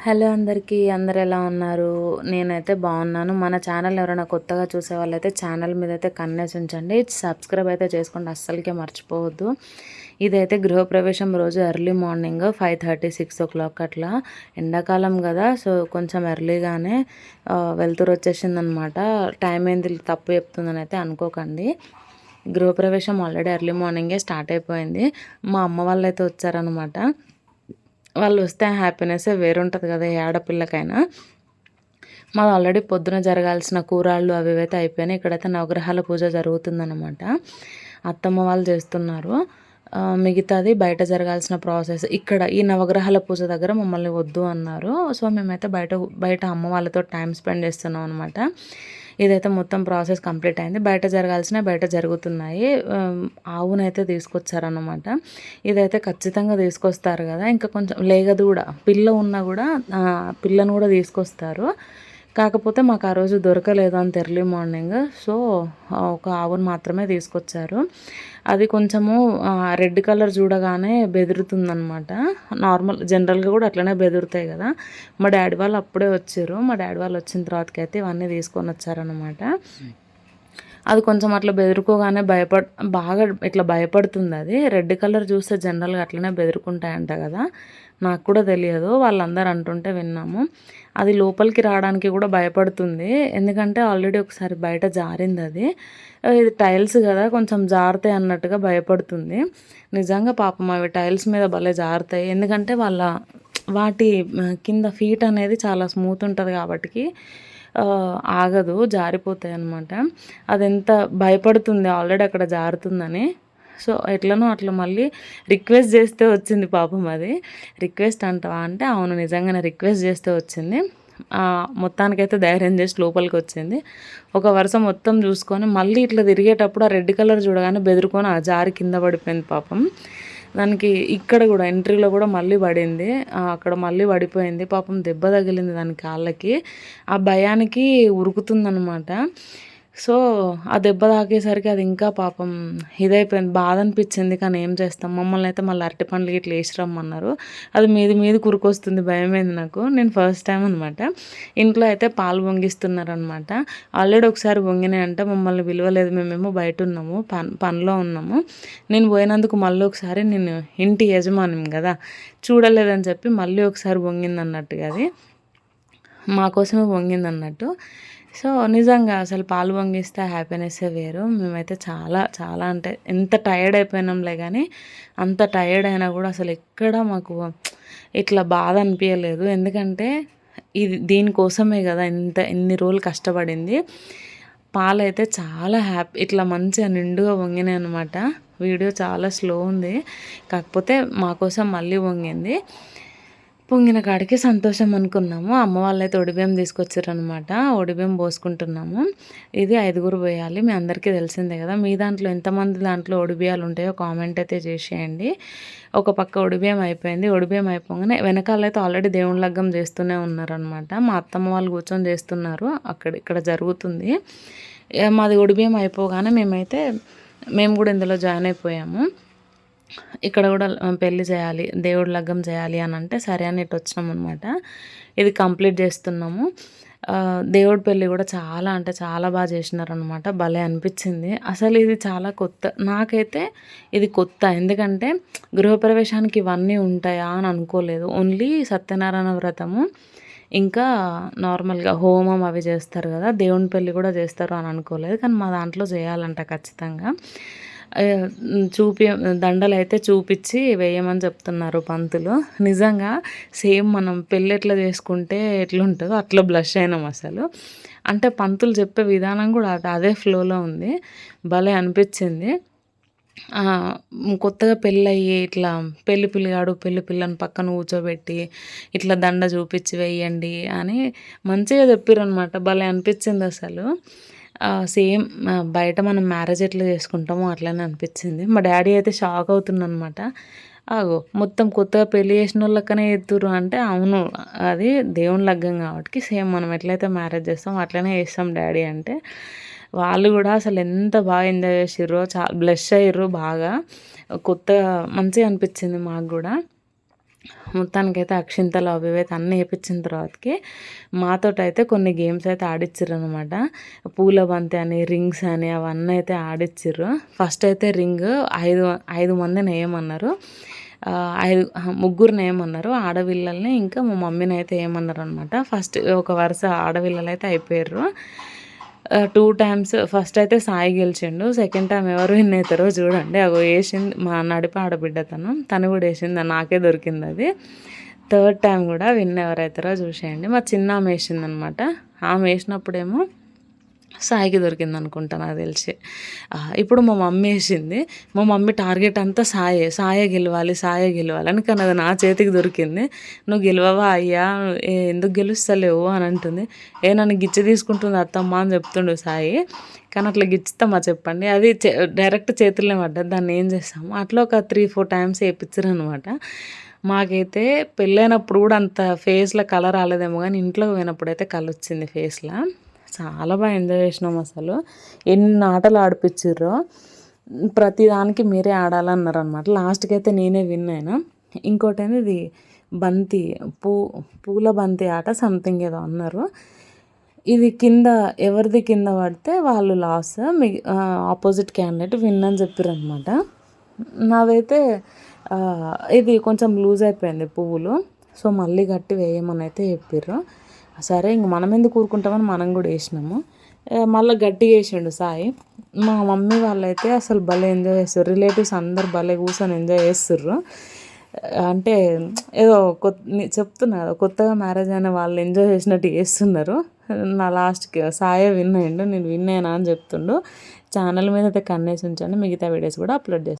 Hello అందరికీ, అందరు ఎలా ఉన్నారు? నేనైతే బాగున్నాను. మన ఛానల్ ఎవరైనా కొత్తగా చూసే వాళ్ళైతే ఛానల్ మీద అయితే కన్నేసి ఉంచండి. సబ్స్క్రైబ్ అయితే చేసుకోండి, అస్సలకే మర్చిపోవద్దు. ఇదైతే గృహప్రవేశం రోజు ఎర్లీ మార్నింగ్ 5:30, 6 అట్లా. ఎండాకాలం కదా, సో కొంచెం ఎర్లీగానే వెళ్తురు వచ్చేసిందనమాట. టైం ఏంది తప్పు చెప్తుందని అయితే అనుకోకండి. గృహప్రవేశం ఆల్రెడీ ఎర్లీ మార్నింగే స్టార్ట్ అయిపోయింది. మా అమ్మ వాళ్ళు అయితే వచ్చారనమాట. వాళ్ళు వస్తే హ్యాపీనెస్సే వేరుంటుంది కదా ఏ ఆడపిల్లకైనా. మాది ఆల్రెడీ పొద్దున జరగాల్సిన కూరాళ్ళు అవి ఇవైతే అయిపోయినాయి. ఇక్కడైతే నవగ్రహాల పూజ జరుగుతుందన్నమాట. అత్తమ్మ వాళ్ళు చేస్తున్నారు. మిగతాది బయట జరగాల్సిన ప్రాసెస్. ఇక్కడ ఈ నవగ్రహాల పూజ దగ్గర మమ్మల్ని వద్దు అన్నారు. సో మేమైతే బయట అమ్మ వాళ్ళతో టైం స్పెండ్ చేస్తున్నాం అనమాట. ఇదైతే మొత్తం ప్రాసెస్ కంప్లీట్ అయింది. బయట జరగాల్సినవి బయట జరుగుతున్నాయి. ఆవునైతే తీసుకొచ్చారనమాట. ఇదైతే ఖచ్చితంగా తీసుకొస్తారు కదా, ఇంకా కొంచెం లేగదు కూడా, పిల్ల ఉన్నా కూడా పిల్లను కూడా తీసుకొస్తారు. కాకపోతే మాకు ఆ రోజు దొరకలేదు అంత ఎర్లీ మార్నింగ్. సో ఒక ఆవును మాత్రమే తీసుకొచ్చారు. అది కొంచెము రెడ్ కలర్ చూడగానే బెదురుతుందనమాట. జనరల్గా కూడా అట్లనే బెదురుతాయి కదా. మా డాడీ వాళ్ళు అప్పుడే వచ్చారు. మా డాడీ వాళ్ళు వచ్చిన తర్వాతకైతే ఇవన్నీ తీసుకొని వచ్చారనమాట. అది కొంచెం అట్లా బెదురుకోగానే బాగా ఇట్లా భయపడుతుంది. అది రెడ్ కలర్ చూస్తే జనరల్గా అట్లనే బెదురుకుంటాయంట కదా. నాకు కూడా తెలియదు, వాళ్ళందరూ అంటుంటే విన్నాము. అది లోపలికి రావడానికి కూడా భయపడుతుంది, ఎందుకంటే ఆల్రెడీ ఒకసారి బయట జారింది. అది ఇది టైల్స్ కదా, కొంచెం జారుతాయి అన్నట్టుగా భయపడుతుంది. నిజంగా పాపం అవి టైల్స్ మీద భలే జారుతాయి, ఎందుకంటే వాటి కింద ఫీట్ అనేది చాలా స్మూత్ ఉంటుంది కాబట్టి ఆగదు, జారిపోతాయి అన్నమాట. అది ఎంత భయపడుతుంది ఆల్రెడీ అక్కడ జారుతుందని. సో ఎట్లనో అట్లా మళ్ళీ రిక్వెస్ట్ చేస్తే వచ్చింది పాపం. అది రిక్వెస్ట్ అంటావా అంటే అవును, నిజంగానే రిక్వెస్ట్ చేస్తే వచ్చింది. మొత్తానికైతే ధైర్యం చేసి లోపలికి వచ్చింది. ఒక వరుస మొత్తం చూసుకొని మళ్ళీ ఇట్లా తిరిగేటప్పుడు ఆ రెడ్ కలర్ చూడగానే బెదిరుకొని ఆ జారి కింద పడిపోయింది పాపం. దానికి ఇక్కడ కూడా ఎంట్రీలో కూడా మళ్ళీ పడింది. అక్కడ మళ్ళీ పడిపోయింది పాపం. దెబ్బ తగిలింది దాని కాళ్ళకి. ఆ భయానికి ఉరుకుతుందనమాట. సో ఆ దెబ్బ తాకేసరికి అది ఇంకా పాపం ఇదైపోయింది. బాధ అనిపించింది, కానీ ఏం చేస్తాం. మమ్మల్ని అయితే మళ్ళీ అరటి పండ్లకి ఇట్లా వేసి రమ్మన్నారు. అది మీది కురుకొస్తుంది, భయమైంది నాకు. నేను ఫస్ట్ టైం అనమాట. ఇంట్లో అయితే పాలు పొంగిస్తున్నారనమాట. ఆల్రెడీ ఒకసారి పొంగినాయంట, మమ్మల్ని పిలవలేదు. మేమేమో బయట ఉన్నాము, పనిలో ఉన్నాము. నేను పోయినందుకు మళ్ళీ ఒకసారి, నేను ఇంటి యజమాని కదా, చూడలేదని చెప్పి మళ్ళీ ఒకసారి పొంగింది అన్నట్టుగా. అది మా కోసమే పొంగింది అన్నట్టు. సో నిజంగా అసలు పాలు పొంగిస్తే హ్యాపీనెస్సే వేరు. మేమైతే చాలా చాలా అంటే ఎంత టైర్డ్ అయిపోయినాంలే, కానీ అంత టైర్డ్ అయినా కూడా అసలు ఎక్కడ మాకు ఇట్లా బాధ అనిపించలేదు. ఎందుకంటే దీనికోసమే కదా ఎన్ని రోజులు కష్టపడింది. పాలైతే చాలా ఇట్లా మంచిగా నిండుగా పొంగినాయి అనమాట. వీడియో చాలా స్లో ఉంది, కాకపోతే మా కోసం మళ్ళీ పొంగింది. పొంగిన కాడికి సంతోషం అనుకున్నాము. అమ్మ వాళ్ళైతే ఒడిబియ్యం తీసుకొచ్చారనమాట. ఒడిబియ్యం పోసుకుంటున్నాము. ఇది 5గురు పోయాలి, మీ అందరికీ తెలిసిందే కదా. మీ దాంట్లో ఎంతమంది దాంట్లో ఒడిబియ్యాలు ఉంటాయో కామెంట్ అయితే చేసేయండి. ఒక పక్క ఒడిబియ్యం అయిపోయింది. ఒడిబియ్యం అయిపోగానే వెనకాలైతే ఆల్రెడీ దేవుని లగ్గం చేస్తూనే ఉన్నారనమాట. మా అత్తమ్మ వాళ్ళు కూర్చొని చేస్తున్నారు, ఇక్కడ జరుగుతుంది. మాది ఒడిబియ్యం అయిపోగానే మేము కూడా ఇందులో జాయిన్ అయిపోయాము. ఇక్కడ కూడా పెళ్ళి చేయాలి, దేవుడు లగ్గం చేయాలి అని అంటే సరే అని ఇటు వచ్చినాం అనమాట. ఇది కంప్లీట్ చేస్తున్నాము. దేవుడి పెళ్ళి కూడా చాలా అంటే చాలా బాగా చేసినారనమాట. భలే అనిపించింది. అసలు ఇది చాలా కొత్త, నాకైతే ఇది కొత్త. ఎందుకంటే గృహప్రవేశానికి ఇవన్నీ ఉంటాయా అని అనుకోలేదు. ఓన్లీ సత్యనారాయణ వ్రతము, ఇంకా నార్మల్గా హోమం అవి చేస్తారు కదా, దేవుని పెళ్ళి కూడా చేస్తారు అని అనుకోలేదు. కానీ మా దాంట్లో చేయాలంట ఖచ్చితంగా. దండలు అయితే చూపించి వేయమని చెప్తున్నారు పంతులు. నిజంగా సేమ్ మనం పెళ్ళి ఎట్లా చేసుకుంటే ఎట్లుంటుందో అట్లా బ్లష్ అయినాం అసలు. అంటే పంతులు చెప్పే విధానం కూడా అదే ఫ్లోలో ఉంది. భలే అనిపించింది. కొత్తగా పెళ్ళయ్యి ఇట్లా పెళ్లి పిల్లగాడు పెళ్లి పిల్లని పక్కన కూర్చోబెట్టి ఇట్లా దండ చూపించి వేయండి అని మంచిగా చెప్పారు అనమాట. భలే అనిపించింది అసలు. సేమ్ బయట మనం మ్యారేజ్ ఎట్లా చేసుకుంటామో అట్లనే అనిపించింది. మా డాడీ అయితే షాక్ అవుతుందనమాట. మొత్తం కొత్తగా పెళ్ళి చేసిన వాళ్ళకనే ఎత్తురు అంటే అవును, అది దేవుని లగ్గం కాబట్టి సేమ్ మనం ఎట్లయితే మ్యారేజ్ చేస్తామో అట్లనే చేస్తాం డాడీ అంటే. వాళ్ళు కూడా అసలు ఎంత బాగా ఎంజాయ్ చేసిర్రో, బ్లెస్ అయ్యారు బాగా. కొత్తగా మంచిగా అనిపించింది మాకు కూడా. మొత్తానికైతే అక్షింతలు అవి అయితే అన్నీ వేయించిన తర్వాతకి మాతోటైతే కొన్ని గేమ్స్ అయితే ఆడిచ్చిర్రు అనమాట. పూల బంతి అని, రింగ్స్ అని అవన్నీ అయితే ఆడిచ్చిర్రు. ఫస్ట్ అయితే రింగ్ 5 మందిని వేయమన్నారు. 5 ముగ్గురిని వేయమన్నారు, ఆడపిల్లల్ని ఇంకా మా మమ్మీని అయితే వేయమన్నారు అనమాట. ఫస్ట్ ఒక వరుస ఆడపిల్లలు అయితే అయిపోయారు. 2 టైమ్స్ ఫస్ట్ అయితే సాయి గెలిచిండు. సెకండ్ టైం ఎవరు విన్ అవుతారో చూడండి. అగో వేసింది మా నడిపి ఆడబిడ్డ, తను కూడా వేసింది, నాకే దొరికింది అది. థర్డ్ టైం కూడా విన్ ఎవరైతారో చూసేయండి. మా చిన్న ఆమె వేసింది అనమాట. ఆమె వేసినప్పుడేమో సాయికి దొరికింది అనుకుంటా నాకు తెలిసి. ఇప్పుడు మా మమ్మీ వేసింది. మా మమ్మీ టార్గెట్ అంతా సాయే గెలవాలి అని, కానీ అది నా చేతికి దొరికింది. నువ్వు గెలవవా అయ్యా, ఎందుకు గెలుస్తలేవు అని అంటుంది. నన్ను గిచ్చి తీసుకుంటుంది అత్తమ్మ అని చెప్తుండు సాయి. కానీ అట్లా గిచ్చుతామా చెప్పండి, అది డైరెక్ట్ చేతుల్లో పడ్డది, దాన్ని ఏం చేస్తాము. అట్లా ఒక 3-4 టైమ్స్ వేయించారు అనమాట. మాకైతే పెళ్ళైనప్పుడు కూడా అంత ఫేస్లో కలర్ రాలేదేమో, కానీ ఇంట్లోకి పోయినప్పుడు అయితే కలర్ వచ్చింది ఫేస్లో. చాలా బాగా ఎంజాయ్ చేసినాం అసలు. ఎన్ని ఆటలు ఆడిపించిర్రో, ప్రతిదానికి మీరే ఆడాలన్నారు అనమాట. లాస్ట్కి అయితే నేనే విన్ అయినా. ఇంకోటి ఇది బంతి, పూల బంతి ఆట సంథింగ్ ఏదో అన్నారు. ఇది ఎవరిది కింద పడితే వాళ్ళు లాస్, ఆపోజిట్ క్యాండిడేట్ విన్ అని చెప్పారు అనమాట. నాదైతే ఇది కొంచెం లూజ్ అయిపోయింది పువ్వులు, సో మళ్ళీ గట్టి వేయమని అయితే చెప్పారు. సరే ఇంక మనం ఎందుకు కూరుకుంటామని మనం కూడా వేసినాము. మళ్ళీ గట్టిగా వేసిండు సాయి. మా మమ్మీ వాళ్ళైతే అసలు భలే ఎంజాయ్ చేస్తారు. రిలేటివ్స్ అందరు భలే కూర్చొని ఎంజాయ్ చేస్తుర్రు. అంటే ఏదో చెప్తున్నా కదా, కొత్తగా మ్యారేజ్ అయిన వాళ్ళు ఎంజాయ్ చేసినట్టు చేస్తున్నారు. నా లాస్ట్కి సాయే విన్ అయ్యిండు, నేను విన్ అయినా అని చెప్తుండు. ఛానల్ మీద అయితే కన్నేసి ఉంచండి, మిగతా వీడియోస్ కూడా అప్లోడ్ చేస్తాను.